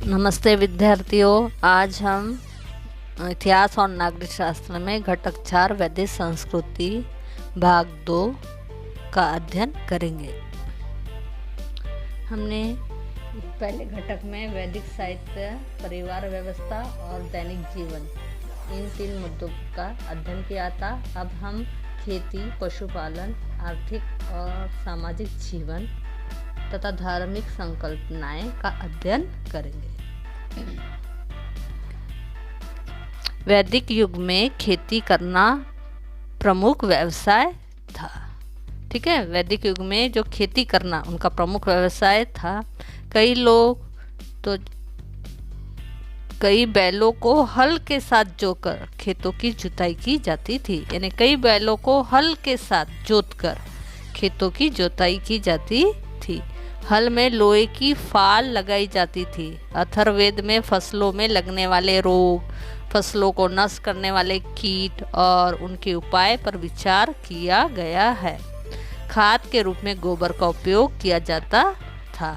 नमस्ते विद्यार्थियों, आज हम इतिहास और नागरिक शास्त्र में घटक 4 वैदिक संस्कृति भाग 2 का अध्ययन करेंगे। हमने पहले घटक में वैदिक साहित्य, परिवार व्यवस्था और दैनिक जीवन, इन 3 मुद्दों का अध्ययन किया था। अब हम खेती, पशुपालन, आर्थिक और सामाजिक जीवन तथा धार्मिक संकल्पनाएं का अध्ययन करेंगे। वैदिक युग में खेती करना प्रमुख व्यवसाय था। ठीक है, वैदिक युग में जो खेती करना उनका प्रमुख व्यवसाय था। कई बैलों को हल के साथ जोतकर खेतों की जुताई की जाती थी। यानी कई बैलों को हल के साथ जोतकर खेतों की जुताई की जाती थी। हल में लोहे की फाल लगाई जाती थी। अथर्ववेद में फसलों में लगने वाले रोग, फसलों को नष्ट करने वाले कीट और उनके उपाय पर विचार किया गया है। खाद के रूप में गोबर का उपयोग किया जाता था।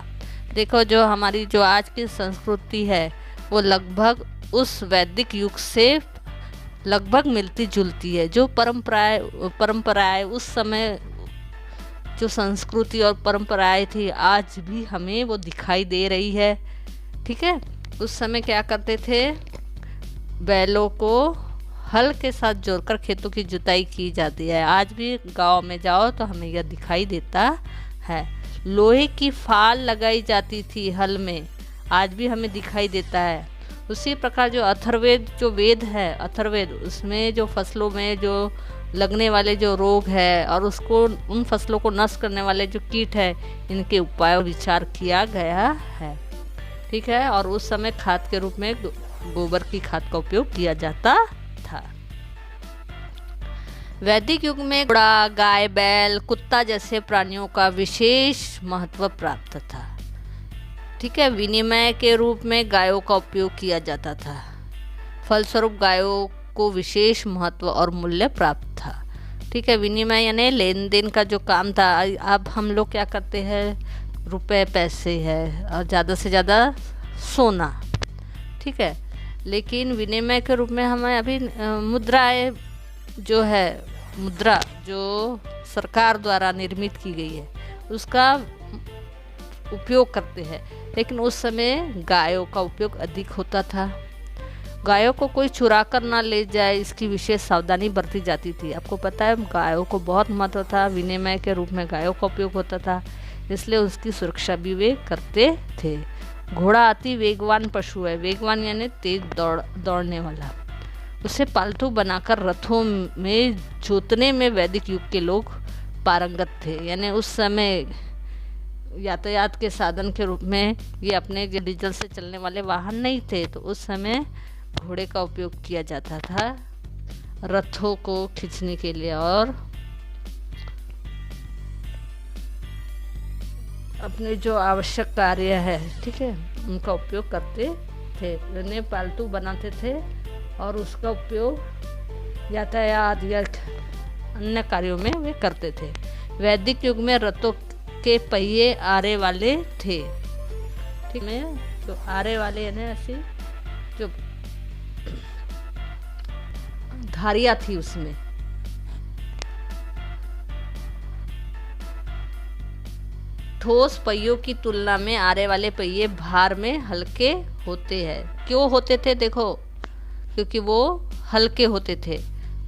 देखो, जो हमारी जो आज की संस्कृति है वो लगभग उस वैदिक युग से लगभग मिलती जुलती है। जो परंपराएं उस समय जो संस्कृति और परंपराएं थी, आज भी हमें वो दिखाई दे रही है। ठीक है, उस समय क्या करते थे, बैलों को हल के साथ जोड़कर खेतों की जुताई की जाती है। आज भी गांव में जाओ तो हमें यह दिखाई देता है। लोहे की फाल लगाई जाती थी हल में, आज भी हमें दिखाई देता है। उसी प्रकार जो अथर्ववेद जो वेद है, अथर्ववेद, उसमें जो फसलों में जो लगने वाले जो रोग है और उसको उन फसलों को नष्ट करने वाले जो कीट है, इनके उपाय विचार किया गया है। ठीक है, और उस समय खाद के रूप में गोबर की खाद का उपयोग किया जाता था। वैदिक युग में घोड़ा, गाय, बैल, कुत्ता जैसे प्राणियों का विशेष महत्व प्राप्त था। ठीक है, विनिमय के रूप में गायों का उपयोग किया जाता था। फलस्वरूप गायों को विशेष महत्व और मूल्य प्राप्त था। ठीक है, विनिमय यानी लेन देन का जो काम था। अब हम लोग क्या करते हैं, रुपए पैसे है और ज़्यादा से ज़्यादा सोना। ठीक है, लेकिन विनिमय के रूप में हमें अभी मुद्राएं जो है, मुद्रा जो सरकार द्वारा निर्मित की गई है, उसका उपयोग करते हैं। लेकिन उस समय गायों का उपयोग अधिक होता था। गायों को कोई चुरा कर ना ले जाए, इसकी विशेष सावधानी बरती जाती थी। आपको पता है, गायों को बहुत महत्व था। विनिमय के रूप में गायों का उपयोग होता था, इसलिए उसकी सुरक्षा भी वे करते थे। घोड़ा अति वेगवान पशु है। वेगवान यानी तेज दौड़ने वाला। उसे पालतू बनाकर रथों में जोतने में वैदिक युग के लोग पारंगत थे। यानी उस समय यातायात के साधन के रूप में ये अपने डीजल से चलने वाले वाहन नहीं थे, तो उस समय घोड़े का उपयोग किया जाता था रथों को खींचने के लिए और अपने जो आवश्यक कार्य है, ठीक है, उनका उपयोग करते थे। उन्हें पालतू बनाते थे और उसका उपयोग यातायात या अन्य कार्यों में वे करते थे। वैदिक युग में रथों के पहिए आरे वाले थे। ठीक है, जो आरे वाले यानी ऐसी जो धारियां थी, उसमें ठोस पहियों की तुलना में आरे वाले पहिए भार में हल्के होते हैं। क्यों होते थे? देखो, क्योंकि वो हल्के होते थे।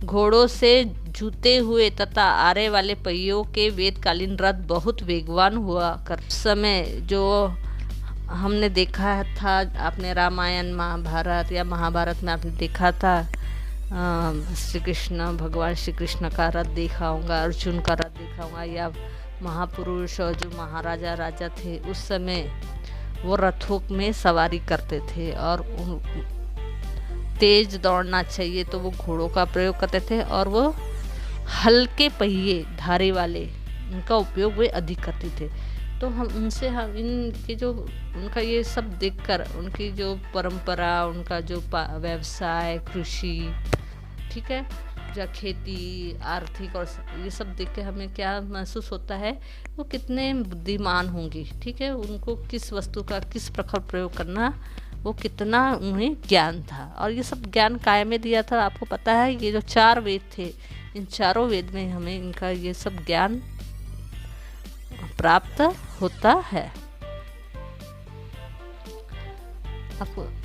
घोड़ों से जूते हुए तथा आरे वाले पहियों के वेदकालीन रथ बहुत वेगवान हुआ कर समय जो हमने देखा था, आपने रामायण, महाभारत या महाभारत में आपने देखा था, श्री कृष्ण, भगवान श्री कृष्ण का रथ देखा होगा, अर्जुन का रथ देखा होगा, या महापुरुष और जो महाराजा राजा थे उस समय वो रथों में सवारी करते थे और तेज दौड़ना चाहिए तो वो घोड़ों का प्रयोग करते थे और वो हल्के पहिए धारे वाले उनका उपयोग वे अधिक करते थे। तो हम इनके जो उनका ये सब देखकर, उनकी जो परंपरा, उनका जो व्यवसाय, कृषि, ठीक है, या खेती, आर्थिक और ये सब देख के हमें क्या महसूस होता है, वो कितने बुद्धिमान होंगे। ठीक है, उनको किस वस्तु का किस प्रकार प्रयोग करना वो कितना उन्हें ज्ञान था। और ये सब ज्ञान काय में दिया था आपको पता है, ये जो 4 वेद थे, इन चारों वेद में हमें इनका ये सब ज्ञान प्राप्त होता है।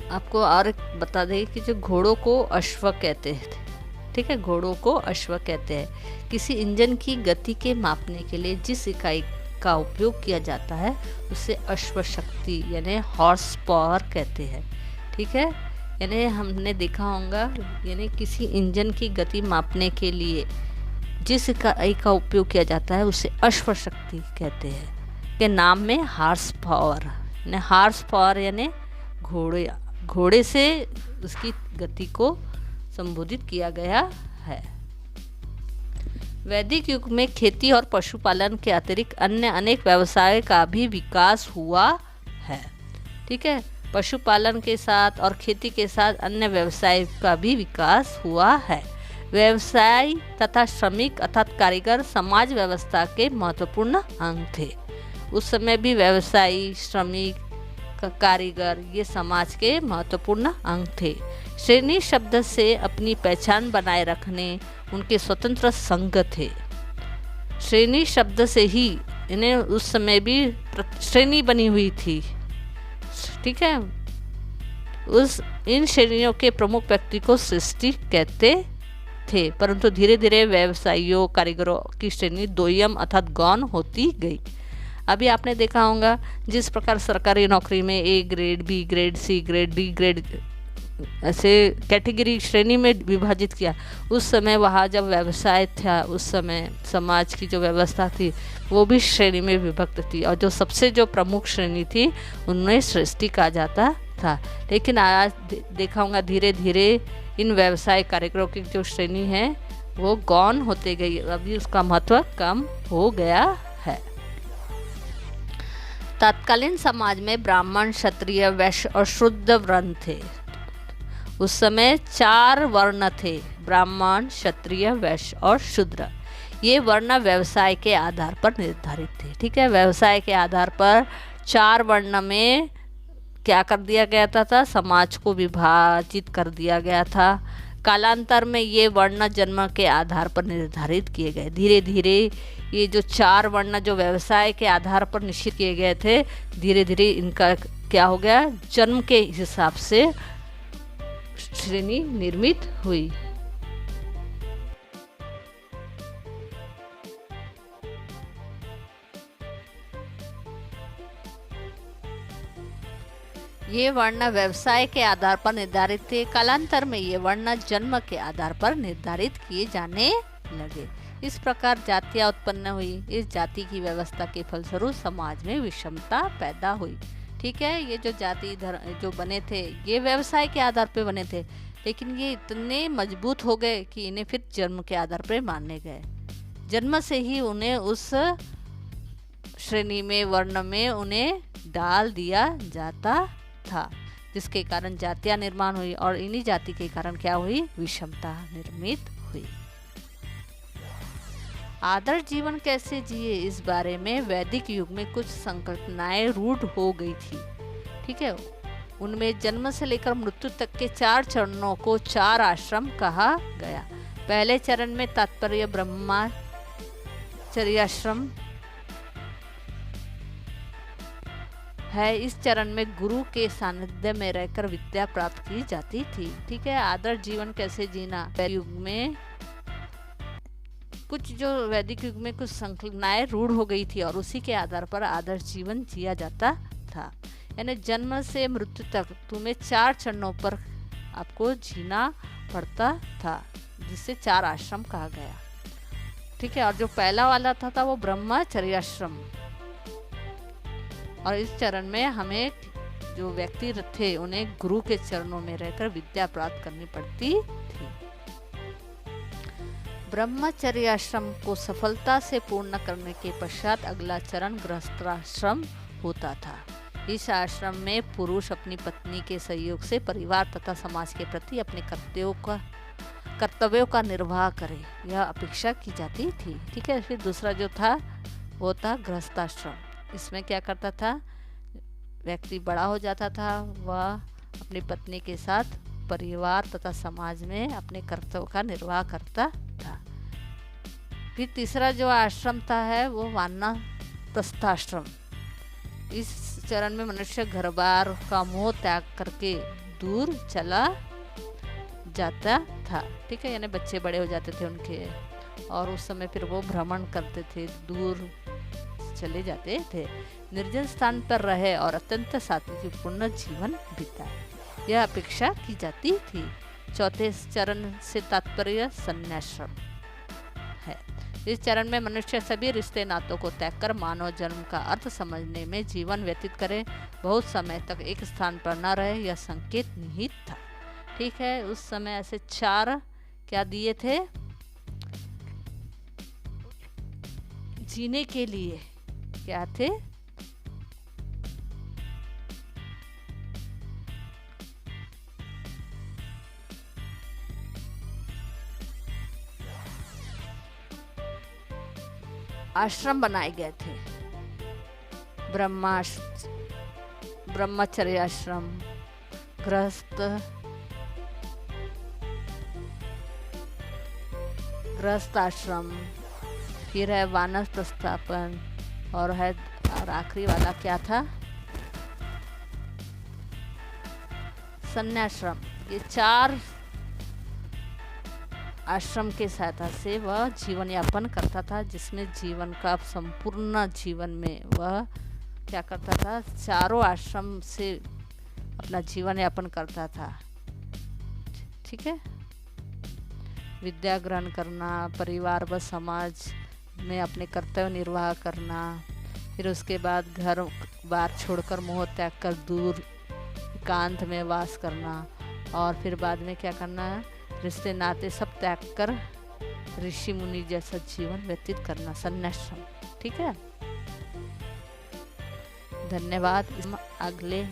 आपको और बता दें कि जो घोड़ों को अश्व कहते हैं, ठीक है, घोड़ों को अश्व कहते हैं। किसी इंजन की गति के मापने के लिए जिस इकाई का उपयोग किया जाता है उसे अश्व शक्ति यानी हॉर्स पावर कहते हैं, ठीक है। यानी हमने देखा होगा, यानी किसी इंजन की गति मापने के लिए जिस इकाई का उपयोग किया जाता है उसे अश्व शक्ति कहते हैं। के नाम में हॉर्स पावर, यानी हॉर्स पावर यानी घोड़े से उसकी गति को संबोधित किया गया है। वैदिक युग में खेती और पशुपालन के अतिरिक्त अन्य अनेक व्यवसाय का भी विकास हुआ है, ठीक है। पशुपालन के साथ और खेती के साथ अन्य व्यवसाय का भी विकास हुआ है। व्यवसाय तथा श्रमिक अर्थात कारीगर समाज व्यवस्था के महत्वपूर्ण अंग थे। उस समय भी व्यवसायी, श्रमिक, कारीगर ये समाज के महत्वपूर्ण अंग थे। श्रेणी शब्द से अपनी पहचान बनाए रखने उनके स्वतंत्र संघ थे। श्रेणी शब्द से ही इन्हें उस समय भी श्रेणी बनी हुई थी, ठीक है। इन श्रेणियों के प्रमुख व्यक्ति को सृष्टि कहते थे, परंतु धीरे धीरे व्यवसायियों, कारीगरों की श्रेणी द्वयम अर्थात गौण होती गई। अभी आपने देखा होगा जिस प्रकार सरकारी नौकरी में A grade, B grade, C grade, D grade ऐसे कैटेगरी श्रेणी में विभाजित किया, उस समय वहाँ जब व्यवसाय था उस समय समाज की जो व्यवस्था थी वो भी श्रेणी में विभक्त थी, और जो सबसे जो प्रमुख श्रेणी थी उनमें सृष्टि कहा जाता था। लेकिन आज देखा होगा धीरे धीरे इन व्यवसाय कारीगरों की जो श्रेणी है वो गौण होते गई, अभी उसका महत्व कम हो गया है। तत्कालीन समाज में ब्राह्मण, क्षत्रिय, वैश्य और शूद्र वर्ण थे। उस समय 4 वर्ण थे, ब्राह्मण, क्षत्रिय, वैश्य और शूद्र। ये वर्ण व्यवसाय के आधार पर निर्धारित थे, ठीक है। व्यवसाय के आधार पर 4 वर्ण में क्या कर दिया गया था, समाज को विभाजित कर दिया गया था। कालांतर में ये वर्ण जन्म के आधार पर निर्धारित किए गए। धीरे धीरे ये जो 4 वर्ण जो व्यवसाय के आधार पर निश्चित किए गए थे, धीरे धीरे इनका क्या हो गया, जन्म के हिसाब से श्रेणी निर्मित हुई। ये वर्ण व्यवसाय के आधार पर निर्धारित थे। कालांतर में ये वर्ण जन्म के आधार पर निर्धारित किए जाने लगे। इस प्रकार जातियां उत्पन्न हुई। इस जाति की व्यवस्था के फलस्वरूप समाज में विषमता पैदा हुई, ठीक है। ये जो जाति जो बने थे ये व्यवसाय के आधार पर बने थे, लेकिन ये इतने मजबूत हो गए कि इन्हें फिर जन्म के आधार पर माने गए। जन्म से ही उन्हें उस श्रेणी में, वर्ण में उन्हें डाल दिया जाता था, जिसके कारण जातियां निर्माण हुई, और इन्हीं जाति के कारण क्या हुई, विषमता निर्मित हुई। आदर्श जीवन कैसे जिए, इस बारे में वैदिक युग में कुछ संकल्पनाएं रूढ़ हो गई थी, ठीक है। उनमें जन्म से लेकर मृत्यु तक के 4 चरणों को 4 आश्रम कहा गया। पहले चरण में तात्पर्य ब्रह्मचर्याश्रम है। इस चरण में गुरु के सानिध्य में रहकर विद्या प्राप्त की जाती थी, ठीक है। आदर्श जीवन कैसे जीना, युग में कुछ जो वैदिक युग में कुछ संकल्पनाएं रूढ़ हो गई थी और उसी के आधार पर आदर्श जीवन जिया जाता था। यानी जन्म से मृत्यु तक तुम्हें 4 चरणों पर आपको जीना पड़ता था, जिसे 4 आश्रम कहा गया, ठीक है। और जो पहला वाला था वो ब्रह्मचर्याश्रम, और इस चरण में हमें जो व्यक्ति थे उन्हें गुरु के चरणों में रहकर विद्या प्राप्त करनी पड़ती थी। ब्रह्मचर्याश्रम को सफलता से पूर्ण करने के पश्चात अगला चरण गृहस्थाश्रम होता था। इस आश्रम में पुरुष अपनी पत्नी के सहयोग से परिवार तथा समाज के प्रति अपने कर्तव्यों का निर्वाह करे, यह अपेक्षा की जाती थी, ठीक है। फिर दूसरा जो था वो था गृहस्थाश्रम। इसमें क्या करता था, व्यक्ति बड़ा हो जाता था, वह अपनी पत्नी के साथ परिवार तथा समाज में अपने कर्तव्य का निर्वाह करता था। फिर तीसरा जो आश्रम था है वो वानप्रस्थाश्रम। इस चरण में मनुष्य घर बार का मोह त्याग करके दूर चला जाता था। ठीक है, यानी बच्चे बड़े हो जाते थे उनके, और उस समय फिर वो भ्रमण करते थे, दूर चले जाते थे, निर्जन स्थान पर रहे और अत्यंत सात्विकपूर्ण जीवन बिताए, यह अपेक्षा की जाती थी। चौथे चरण से तात्पर्य संन्याश्रम है। इस चरण में मनुष्य सभी रिश्ते नातों को त्याग कर मानव जन्म का अर्थ समझने में जीवन व्यतीत करे, बहुत समय तक एक स्थान पर न रहे, यह संकेत निहित था। ठीक है, उस समय ऐसे 4 क्या दिए थे जीने के लिए, क्या थे? आश्रम बनाए गए थे। ब्रह्मचर्य आश्रम, गृहस्थ आश्रम, फिर है वानप्रस्थापन, और आखिरी वाला क्या था? संन्याश्रम। ये 4 आश्रम के सहायता से वह जीवन यापन करता था, जिसमें जीवन का संपूर्ण जीवन में वह क्या करता था? 4 आश्रम से अपना जीवन यापन करता था। ठीक है, विद्या ग्रहण करना, परिवार व समाज में अपने कर्तव्य निर्वाह करना, फिर उसके बाद घर बार छोड़कर मोह त्याग कर दूर एकांत में वास करना, और फिर बाद में क्या करना है? रिश्ते नाते सब त्याग कर ऋषि मुनि जैसा जीवन व्यतीत करना, संन्याश्रम। ठीक है, धन्यवाद। अगले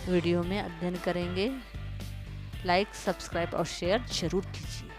वीडियो में अध्ययन करेंगे। लाइक, सब्सक्राइब और शेयर जरूर कीजिए।